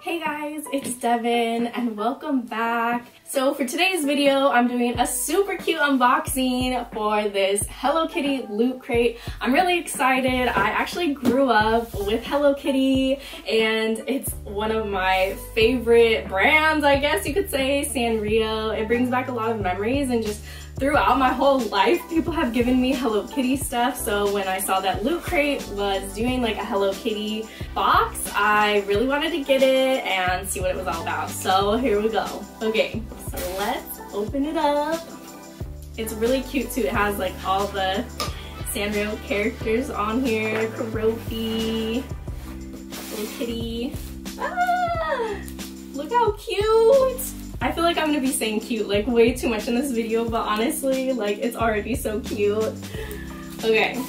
Hey guys, it's Devin and welcome back. So for today's video, I'm doing a super cute unboxing for this Hello Kitty loot crate. I'm really excited. I actually grew up with Hello Kitty and it's one of my favorite brands, I guess you could say, Sanrio. It brings back a lot of memories, and just throughout my whole life, people have given me Hello Kitty stuff. So when I saw that Loot Crate was doing like a Hello Kitty box, I really wanted to get it and see what it was all about. So here we go. Okay, so let's open it up. It's really cute too. It has like all the Sanrio characters on here. Karopi, Hello Kitty. Ah, look how cute. I feel like I'm gonna be saying cute like way too much in this video, but honestly, like, it's already so cute. Okay.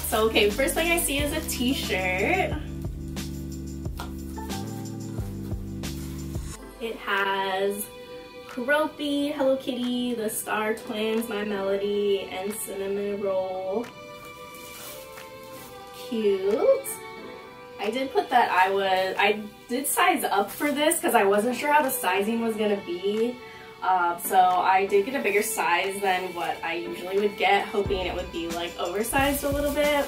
So, okay, first thing I see is a t-shirt. It has Karopi, Hello Kitty, the Star Twins, My Melody, and Cinnamon Roll. Cute. I did put that I did size up for this because I wasn't sure how the sizing was gonna be. So I did get a bigger size than what I usually would get, hoping it would be like oversized a little bit.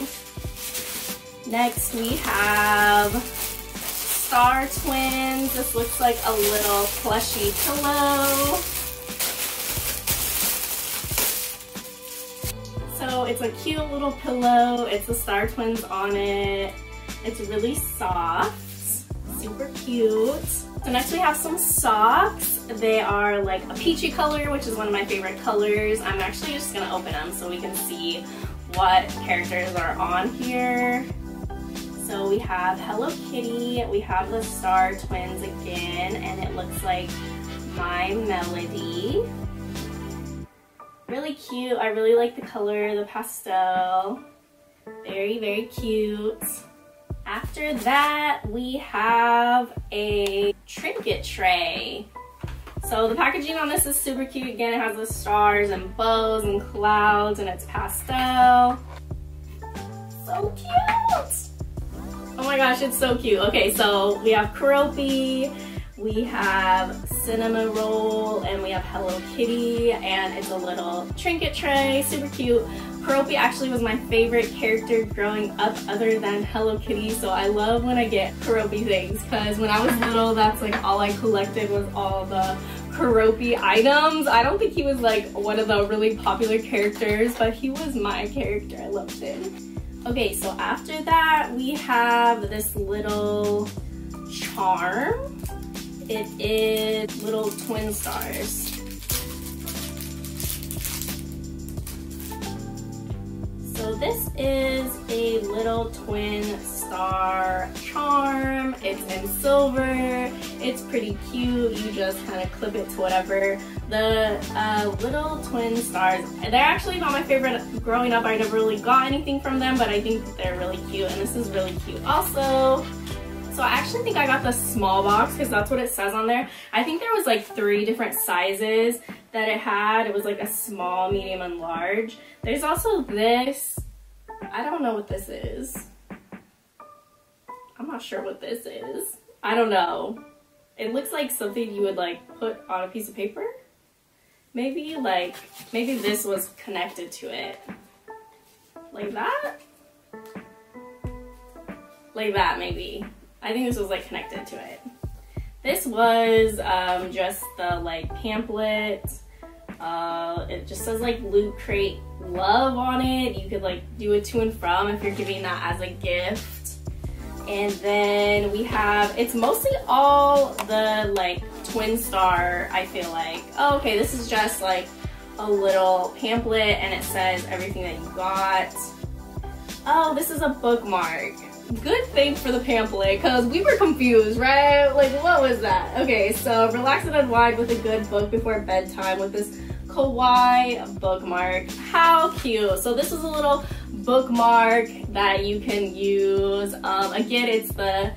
Next we have Star Twins. This looks like a little plushy pillow. So it's a cute little pillow. It's the Star Twins on it. It's really soft, super cute. So next we have some socks. They are like a peachy color, which is one of my favorite colors. I'm actually just gonna open them so we can see what characters are on here. So we have Hello Kitty, we have the Star Twins again, and it looks like My Melody. Really cute. I really like the color, the pastel. Very, very cute. After that, we have a trinket tray. So the packaging on this is super cute. Again, it has the stars and bows and clouds, and it's pastel. So cute! Oh my gosh, it's so cute. Okay, so we have Karopi, we have Cinnamon Roll, and we have Hello Kitty, and it's a little trinket tray, super cute. Karopi actually was my favorite character growing up other than Hello Kitty, so I love when I get Karopi things, because when I was little, that's like all I collected was all the Karopi items. I don't think he was like one of the really popular characters, but he was my character. I loved him. Okay, so after that, we have this little charm. It is little twin stars. So this is a little twin star charm. It's in silver. It's pretty cute. You just kind of clip it to whatever. The little twin stars, they're actually not my favorite. Growing up, I never really got anything from them, but I think that they're really cute, and this is really cute also. So I actually think I got the small box because that's what it says on there. I think there was like 3 different sizes that it had. It was like a small, medium, and large. There's also this. I don't know what this is. I'm not sure what this is. I don't know. It looks like something you would like put on a piece of paper. Maybe this was connected to it. Like that? Like that maybe. I think this was like connected to it. This was just the like pamphlet. It just says like Loot Crate Love on it. You could like do a to and from if you're giving that as a gift. And then we have, it's mostly all the like twin star, I feel like. Oh, okay, this is just like a little pamphlet and it says everything that you got. Oh, this is a bookmark. Good thing for the pamphlet, because we were confused, right? Like, what was that? Okay, so relax and unwind with a good book before bedtime with this kawaii bookmark. How cute. So this is a little bookmark that you can use. Again, it's the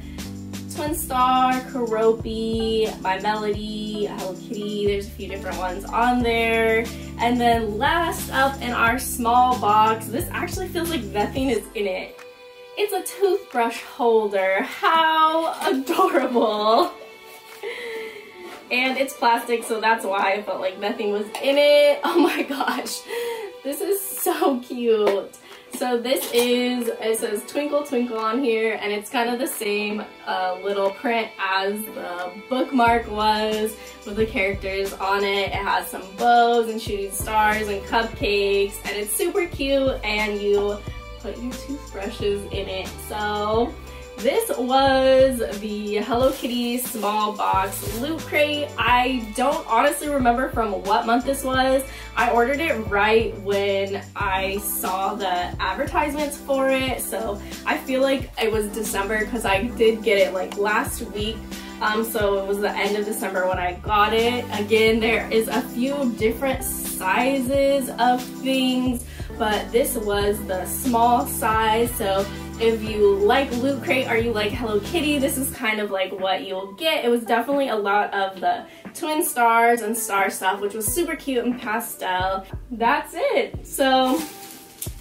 Twin Star, Karopi, My Melody, Hello Kitty. There's a few different ones on there. And then last up in our small box, this actually feels like nothing is in it. It's a toothbrush holder. How adorable. And it's plastic, so that's why I felt like nothing was in it. Oh my gosh, this is so cute. So this is, it says Twinkle Twinkle on here, and it's kind of the same little print as the bookmark was, with the characters on it. It has some bows and shooting stars and cupcakes, and it's super cute, and you put your toothbrushes in it. So this was the Hello Kitty small box loot crate. I don't honestly remember from what month this was. I ordered it right when I saw the advertisements for it, so I feel like it was December because I did get it like last week. So it was the end of December when I got it. Again, there is a few different sizes of things, but this was the small size. So if you like Loot Crate or you like Hello Kitty, this is kind of like what you'll get. It was definitely a lot of the twin stars and star stuff, which was super cute and pastel. That's it. So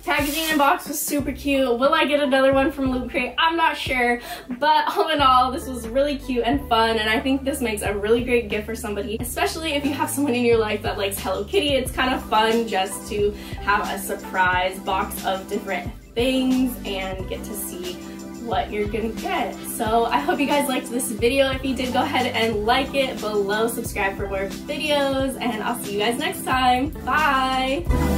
packaging and box was super cute. Will I get another one from Loot Crate? I'm not sure, but all in all, this was really cute and fun, and I think this makes a really great gift for somebody, especially if you have someone in your life that likes Hello Kitty. It's kind of fun just to have a surprise box of different things and get to see what you're gonna get. So I hope you guys liked this video. If you did, go ahead and like it below, subscribe for more videos, and I'll see you guys next time. Bye!